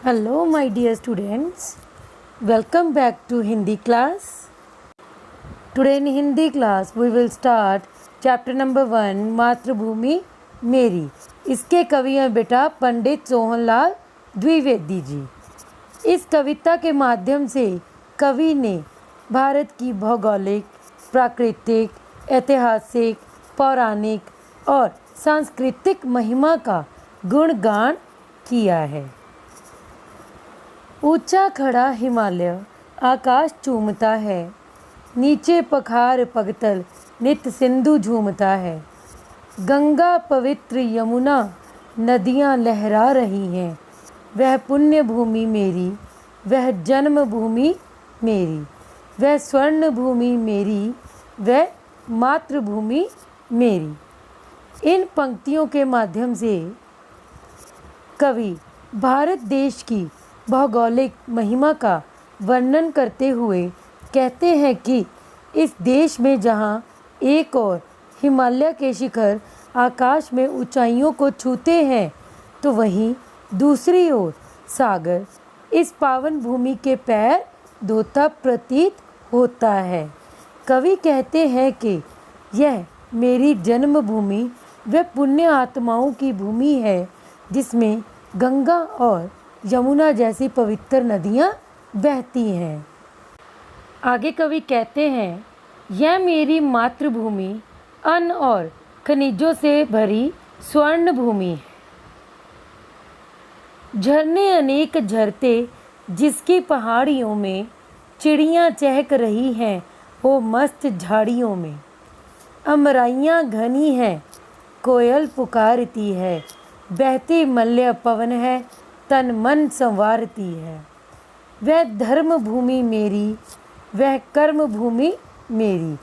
Hello, my dear students. Welcome back to Hindi class. Today in Hindi class, we will start chapter number 1, मातृभूमि मेरी. इसके कवि हैं बेटा पंडित सोहनलाल द्विवेदी जी. इस कविता के माध्यम से कवि ने भारत की भौगोलिक, प्राकृतिक, ऐतिहासिक, पौराणिक और सांस्कृतिक महिमा का गुणगान किया है. ऊंचा खड़ा हिमालय आकाश चूमता है, नीचे पखार पगतल नित सिंधु झूमता है. गंगा पवित्र यमुना नदियाँ लहरा रही हैं. वह पुण्य भूमि मेरी, वह जन्म भूमि मेरी, वह स्वर्ण भूमि मेरी, वह मातृभूमि मेरी. इन पंक्तियों के माध्यम से कवि भारत देश की भौगोलिक महिमा का वर्णन करते हुए कहते हैं कि इस देश में जहाँ एक और हिमालय के शिखर आकाश में ऊंचाइयों को छूते हैं, तो वहीं दूसरी ओर सागर इस पावन भूमि के पैर धोता प्रतीत होता है. कवि कहते हैं कि यह मेरी जन्मभूमि वह पुण्य आत्माओं की भूमि है जिसमें गंगा और यमुना जैसी पवित्र नदियाँ बहती हैं. आगे कवि कहते हैं, यह मेरी मातृभूमि अन्न और खनिजों से भरी स्वर्ण भूमि है. झरने अनेक झरते जिसकी पहाड़ियों में चिड़ियाँ चहक रही हैं वो मस्त झाड़ियों में. अमराइयाँ घनी हैं, कोयल पुकारती है, बहती मल्य पवन है, तन मन संवारती है. वह धर्म भूमि मेरी, वह कर्म भूमि मेरी,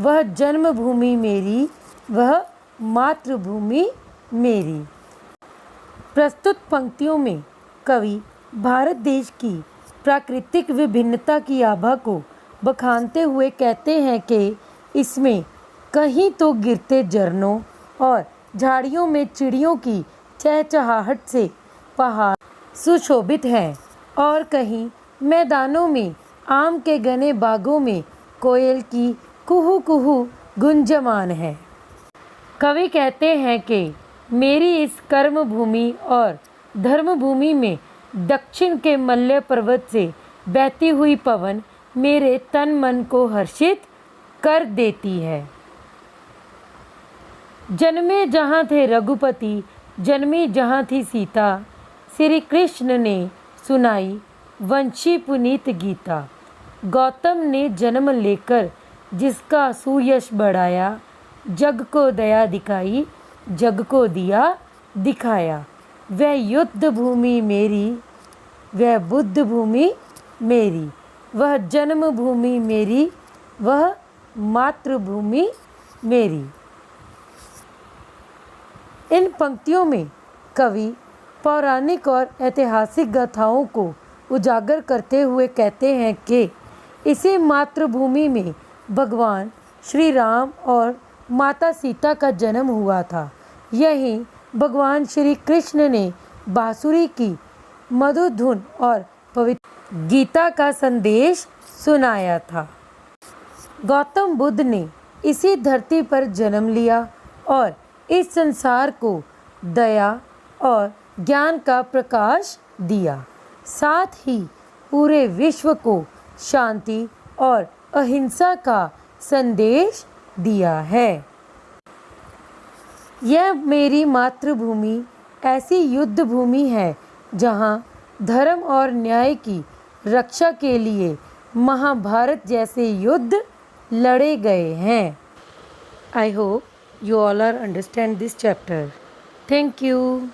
वह जन्म भूमि मेरी, वह मातृभूमि मेरी. प्रस्तुत पंक्तियों में कवि भारत देश की प्राकृतिक विभिन्नता की आभा को बखानते हुए कहते हैं कि इसमें कहीं तो गिरते झरनों और झाड़ियों में चिड़ियों की चहचहाहट से पहाड़ सुशोभित हैं और कहीं मैदानों में आम के घने बागों में कोयल की कुहू कुहू गुंजमान है. कवि कहते हैं कि मेरी इस कर्म भूमि और धर्म भूमि में दक्षिण के मल्य पर्वत से बहती हुई पवन मेरे तन मन को हर्षित कर देती है. जन्मे जहाँ थे रघुपति, जन्मी जहाँ थी सीता, श्री कृष्ण ने सुनाई वंशी पुनीत गीता. गौतम ने जन्म लेकर जिसका सुयश बढ़ाया, जग को दया दिखाई, जग को दिया दिखाया. वह युद्ध भूमि मेरी, वह बुद्ध भूमि मेरी, वह जन्म भूमि मेरी, वह मातृभूमि मेरी. इन पंक्तियों में कवि पौराणिक और ऐतिहासिक गाथाओं को उजागर करते हुए कहते हैं कि इसी मातृभूमि में भगवान श्री राम और माता सीता का जन्म हुआ था. यहीं भगवान श्री कृष्ण ने बांसुरी की मधुर धुन और पवित्र गीता का संदेश सुनाया था. गौतम बुद्ध ने इसी धरती पर जन्म लिया और इस संसार को दया और ज्ञान का प्रकाश दिया. साथ ही पूरे विश्व को शांति और अहिंसा का संदेश दिया है. यह मेरी मातृभूमि ऐसी युद्ध भूमि है जहाँ धर्म और न्याय की रक्षा के लिए महाभारत जैसे युद्ध लड़े गए हैं. I hope you all are understand this chapter. Thank you.